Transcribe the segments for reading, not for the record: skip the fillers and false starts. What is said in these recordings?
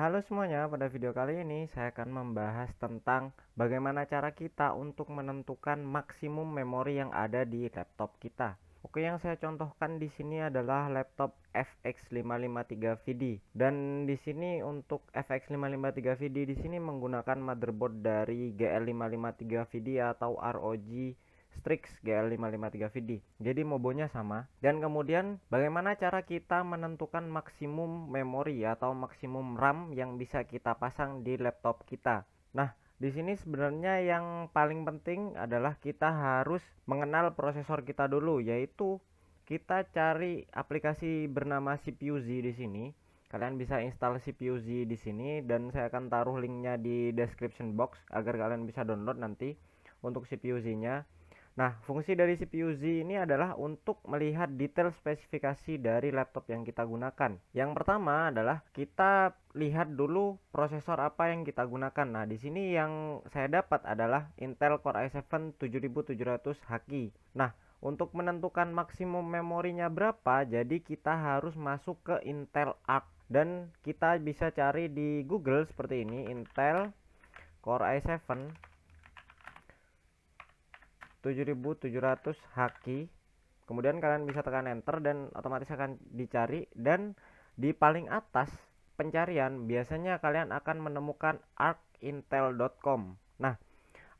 Halo semuanya, pada video kali ini saya akan membahas tentang bagaimana cara kita untuk menentukan maksimum memori yang ada di laptop kita. Oke, yang saya contohkan di sini adalah laptop FX553 VD. Dan di sini untuk FX553 VD di sini menggunakan motherboard dari GL553 VD atau ROG Strix GL553 VD. Jadi mobonya sama. Dan kemudian bagaimana cara kita menentukan maksimum memori atau maksimum RAM yang bisa kita pasang di laptop kita. Nah, di sini sebenarnya yang paling penting adalah kita harus mengenal prosesor kita dulu, yaitu kita cari aplikasi bernama CPU-Z di sini. Kalian bisa install CPU-Z di sini dan saya akan taruh linknya di description box agar kalian bisa download nanti untuk CPU-Z-nya. Nah, fungsi dari CPU-Z ini adalah untuk melihat detail spesifikasi dari laptop yang kita gunakan. Yang pertama adalah kita lihat dulu prosesor apa yang kita gunakan. Nah, di sini yang saya dapat adalah Intel Core i7 7700HQ. Nah, untuk menentukan maksimum memorinya berapa, jadi kita harus masuk ke Intel Arc dan kita bisa cari di Google seperti ini, Intel Core i7 7700HQ. Kemudian kalian bisa tekan enter dan otomatis akan dicari, dan di paling atas pencarian biasanya kalian akan menemukan arcintel.com. Nah,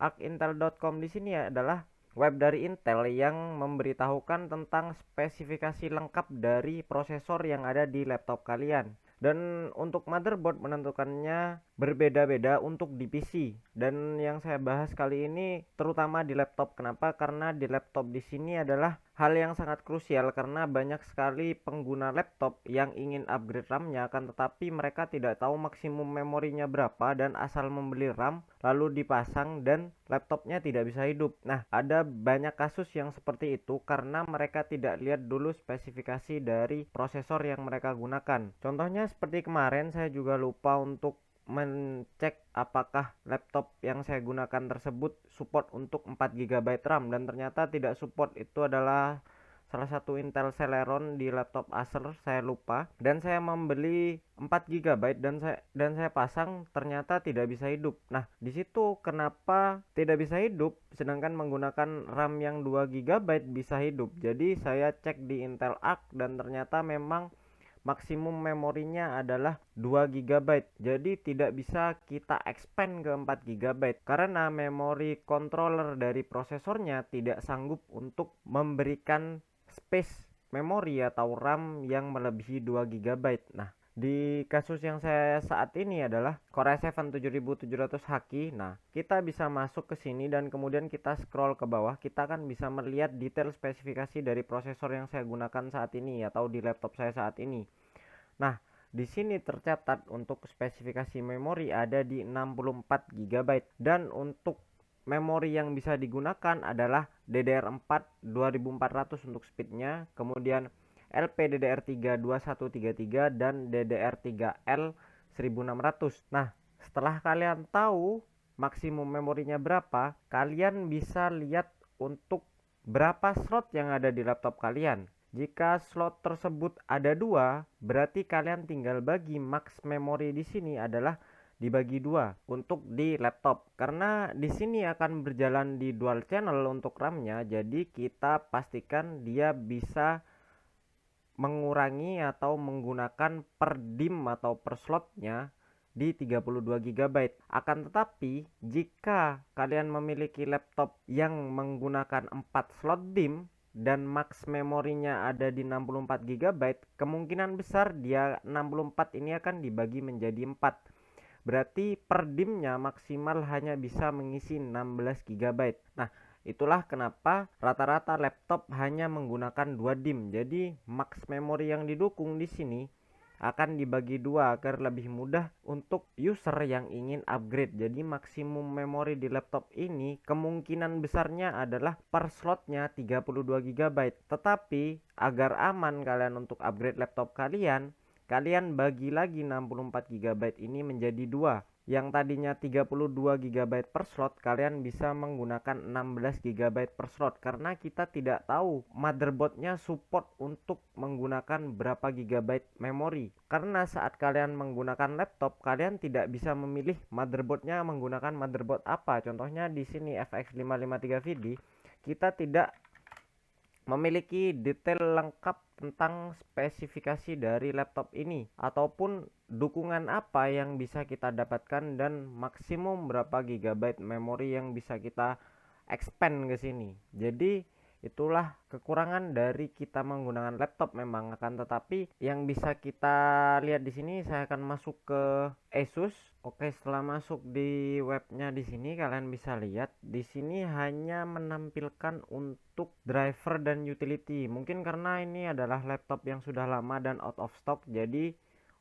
arcintel.com di sini adalah web dari Intel yang memberitahukan tentang spesifikasi lengkap dari prosesor yang ada di laptop kalian. Dan untuk motherboard menentukannya berbeda-beda untuk di PC. Dan yang saya bahas kali ini terutama di laptop. Kenapa? Karena di laptop di sini adalah hal yang sangat krusial karena banyak sekali pengguna laptop yang ingin upgrade RAM-nya, akan tetapi mereka tidak tahu maksimum memorinya berapa dan asal membeli RAM lalu dipasang dan laptopnya tidak bisa hidup. Nah, ada banyak kasus yang seperti itu karena mereka tidak lihat dulu spesifikasi dari prosesor yang mereka gunakan. Contohnya seperti kemarin saya juga lupa untuk mencek apakah laptop yang saya gunakan tersebut support untuk 4 GB RAM dan ternyata tidak support. Itu adalah salah satu Intel Celeron di laptop Acer, saya lupa, dan saya membeli 4 GB dan saya pasang ternyata tidak bisa hidup. Nah, di situ kenapa tidak bisa hidup sedangkan menggunakan RAM yang 2 GB bisa hidup. Jadi saya cek di Intel Arc dan ternyata memang maksimum memorinya adalah 2 GB. Jadi tidak bisa kita expand ke 4 GB karena memori controller dari prosesornya tidak sanggup untuk memberikan space memori atau RAM yang melebihi 2 GB. Nah, di kasus yang saya saat ini adalah Core i7 7700HQ. Nah, kita bisa masuk ke sini dan kemudian kita scroll ke bawah. Kita akan bisa melihat detail spesifikasi dari prosesor yang saya gunakan saat ini atau di laptop saya saat ini. Nah, di sini tercatat untuk spesifikasi memori ada di 64 GB dan untuk memori yang bisa digunakan adalah DDR4 2400 untuk speednya, kemudian LPDDR3 2133 dan DDR3L 1600. Nah, setelah kalian tahu maksimum memorinya berapa, kalian bisa lihat untuk berapa slot yang ada di laptop kalian. Jika slot tersebut ada 2, berarti kalian tinggal bagi max memori di sini adalah dibagi 2 untuk di laptop. Karena di sini akan berjalan di dual channel untuk RAM-nya, jadi kita pastikan dia bisa mengurangi atau menggunakan per DIM atau per slotnya di 32 GB. Akan tetapi jika kalian memiliki laptop yang menggunakan 4 slot DIM dan max memorinya ada di 64 GB, kemungkinan besar dia 64 ini akan dibagi menjadi 4. Berarti per DIM-nya maksimal hanya bisa mengisi 16 GB. Nah, itulah kenapa rata-rata laptop hanya menggunakan 2 DIM. Jadi max memori yang didukung di sini akan dibagi 2 agar lebih mudah untuk user yang ingin upgrade. Jadi maksimum memori di laptop ini kemungkinan besarnya adalah per slotnya 32 GB. Tetapi agar aman kalian untuk upgrade laptop kalian bagi lagi 64 GB ini menjadi 2. yang tadinya 32 GB per slot, kalian bisa menggunakan 16 GB per slot, karena kita tidak tahu motherboardnya support untuk menggunakan berapa GB memori. Karena saat kalian menggunakan laptop, kalian tidak bisa memilih motherboardnya menggunakan motherboard apa. Contohnya di sini FX 553 VD, kita tidak memiliki detail lengkap tentang spesifikasi dari laptop ini ataupun dukungan apa yang bisa kita dapatkan dan maksimum berapa gigabyte memori yang bisa kita expand ke sini. Jadi itulah kekurangan dari kita menggunakan laptop memang, akan tetapi yang bisa kita lihat di sini, saya akan masuk ke Asus. Oke, setelah masuk di webnya di sini, kalian bisa lihat di sini hanya menampilkan untuk driver dan utility. Mungkin karena ini adalah laptop yang sudah lama dan out of stock, jadi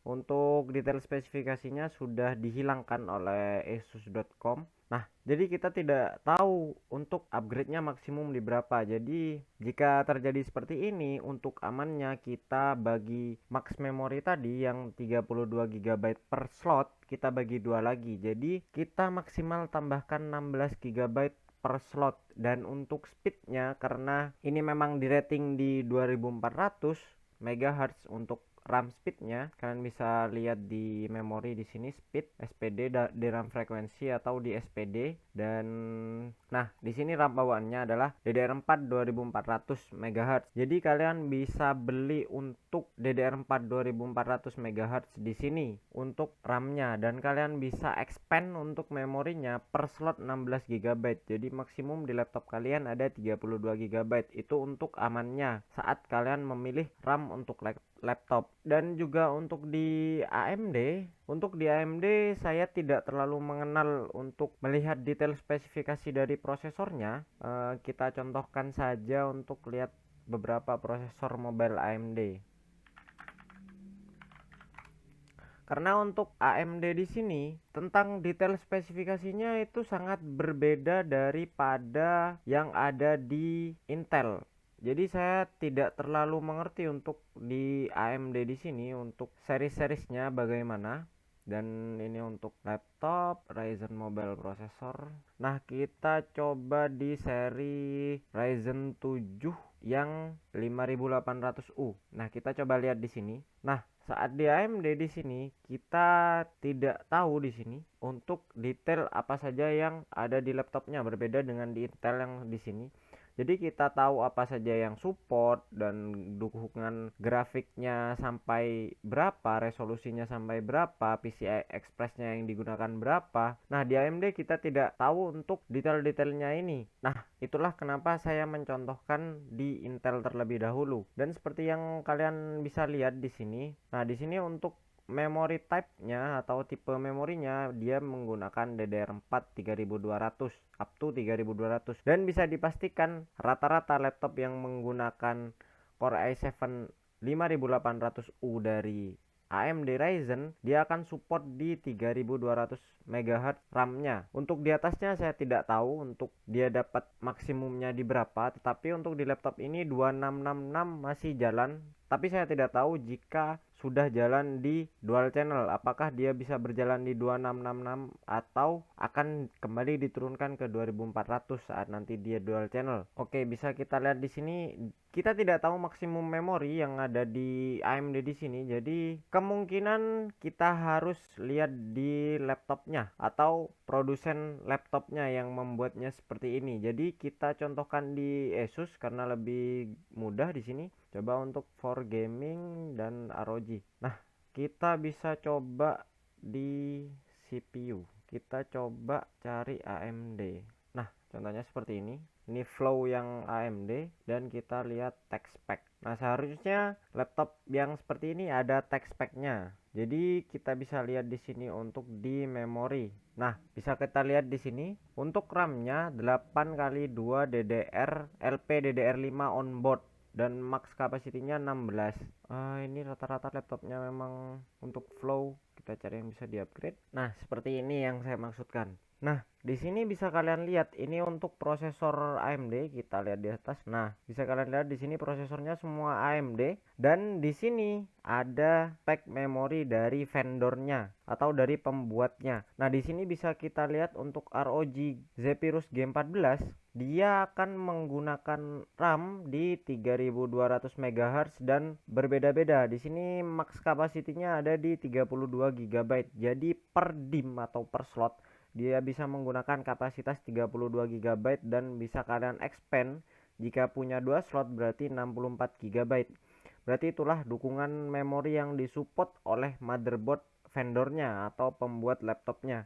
untuk detail spesifikasinya sudah dihilangkan oleh asus.com. Nah, jadi kita tidak tahu untuk upgrade-nya maksimum di berapa. Jadi, jika terjadi seperti ini, untuk amannya kita bagi max memory tadi yang 32 GB per slot, kita bagi dua lagi. Jadi, kita maksimal tambahkan 16 GB per slot. Dan untuk speednya, karena ini memang di rating di 2400 MHz untuk RAM speednya, kalian bisa lihat di memori di sini speed SPD di RAM frekuensi atau di SPD. Dan nah, di sini RAM bawaannya adalah DDR4 2400 MHz. Jadi kalian bisa beli untuk DDR4 2400 MHz di sini untuk RAM-nya, dan kalian bisa expand untuk memorinya per slot 16 GB. Jadi maksimum di laptop kalian ada 32 GB. Itu untuk amannya saat kalian memilih RAM untuk laptop. Dan juga untuk di AMD saya tidak terlalu mengenal untuk melihat detail spesifikasi dari prosesornya. Kita contohkan saja untuk lihat beberapa prosesor mobile AMD. Karena untuk AMD di sini tentang detail spesifikasinya itu sangat berbeda daripada yang ada di Intel. Jadi saya tidak terlalu mengerti untuk di AMD di sini untuk seri-serisnya bagaimana. Dan ini untuk laptop Ryzen Mobile Processor. Nah, kita coba di seri Ryzen 7 yang 5800U. Nah, kita coba lihat di sini. Nah, saat di AMD di sini kita tidak tahu di sini untuk detail apa saja yang ada di laptopnya, berbeda dengan di Intel yang di sini. Jadi kita tahu apa saja yang support dan dukungan grafiknya sampai berapa, resolusinya sampai berapa, PCI Express-nya yang digunakan berapa. Nah, di AMD kita tidak tahu untuk detail-detailnya ini. Nah, itulah kenapa saya mencontohkan di Intel terlebih dahulu. Dan seperti yang kalian bisa lihat di sini. Nah, di sini untuk memory type-nya atau tipe memorinya dia menggunakan DDR4 3200 up to 3200, dan bisa dipastikan rata-rata laptop yang menggunakan Core i7 5800U dari AMD Ryzen dia akan support di 3200 MHz RAM-nya. Untuk di atasnya saya tidak tahu untuk dia dapat maksimumnya di berapa, tetapi untuk di laptop ini 2666 masih jalan. Tapi saya tidak tahu jika sudah jalan di dual channel, apakah dia bisa berjalan di 2666 atau akan kembali diturunkan ke 2400 saat nanti dia dual channel. Oke, bisa kita lihat di sini kita tidak tahu maksimum memori yang ada di AMD di sini. Jadi kemungkinan kita harus lihat di laptopnya atau produsen laptopnya yang membuatnya seperti ini. Jadi kita contohkan di Asus karena lebih mudah di sini. Coba untuk for gaming dan ROG. Nah, kita bisa coba di CPU. Kita coba cari AMD. Nah, contohnya seperti ini. Ini flow yang AMD dan kita lihat text spec. Nah, seharusnya laptop yang seperti ini ada text spec-nya. Jadi kita bisa lihat di sini untuk di memori. Nah, bisa kita lihat di sini untuk RAM-nya 8x2 DDR LPDDR5 onboard dan max capacity-nya 16. Ini rata-rata laptopnya memang untuk flow. Kita cari yang bisa di-upgrade. Nah, seperti ini yang saya maksudkan. Nah, di sini bisa kalian lihat ini untuk prosesor AMD, kita lihat di atas. Nah, bisa kalian lihat di sini prosesornya semua AMD dan di sini ada spek memori dari vendornya atau dari pembuatnya. Nah, di sini bisa kita lihat untuk ROG Zephyrus G14 dia akan menggunakan RAM di 3200 MHz dan berbeda-beda. Di sini max capacity-nya ada di 32 GB. Jadi per DIMM atau per slot dia bisa menggunakan kapasitas 32 GB dan bisa kalian expand jika punya 2 slot berarti 64 GB. Berarti itulah dukungan memori yang disupport oleh motherboard vendornya atau pembuat laptopnya.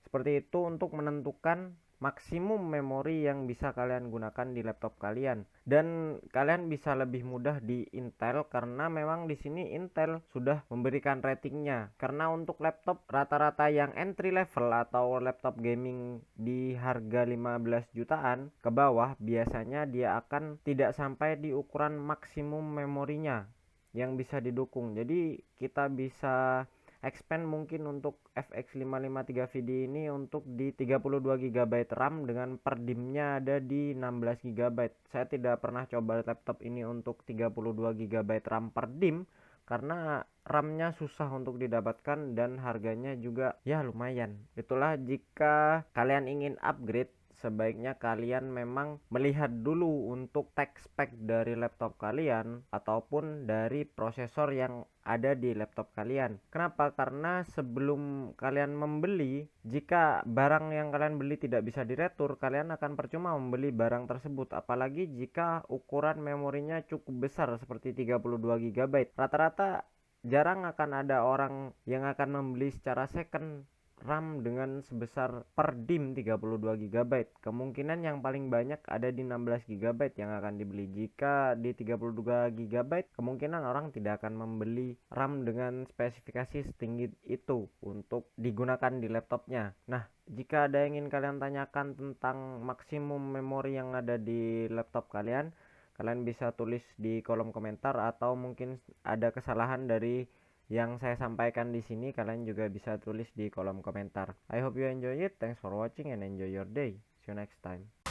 Seperti itu untuk menentukan maksimum memori yang bisa kalian gunakan di laptop kalian. Dan kalian bisa lebih mudah di Intel karena memang di sini Intel sudah memberikan ratingnya. Karena untuk laptop rata-rata yang entry level atau laptop gaming di harga 15 jutaan ke bawah biasanya dia akan tidak sampai di ukuran maksimum memorinya yang bisa didukung. Jadi kita bisa expand mungkin untuk FX 553 VD ini untuk di 32 GB RAM dengan per DIMM-nya ada di 16 GB. Saya tidak pernah coba laptop ini untuk 32 GB RAM per DIMM karena RAM-nya susah untuk didapatkan dan harganya juga ya lumayan. Itulah jika kalian ingin upgrade sebaiknya kalian memang melihat dulu untuk tech spek dari laptop kalian ataupun dari prosesor yang ada di laptop kalian. Kenapa? Karena sebelum kalian membeli, jika barang yang kalian beli tidak bisa diretur, kalian akan percuma membeli barang tersebut. Apalagi jika ukuran memorinya cukup besar seperti 32 GB. Rata-rata jarang akan ada orang yang akan membeli secara second RAM dengan sebesar per DIMM 32 GB. Kemungkinan yang paling banyak ada di 16 GB yang akan dibeli. Jika di 32 GB, kemungkinan orang tidak akan membeli RAM dengan spesifikasi setinggi itu untuk digunakan di laptopnya. Nah, jika ada yang ingin kalian tanyakan tentang maksimum memori yang ada di laptop kalian, kalian bisa tulis di kolom komentar atau mungkin ada kesalahan dari yang saya sampaikan di sini kalian juga bisa tulis di kolom komentar. I hope you enjoy it. Thanks for watching and enjoy your day. See you next time.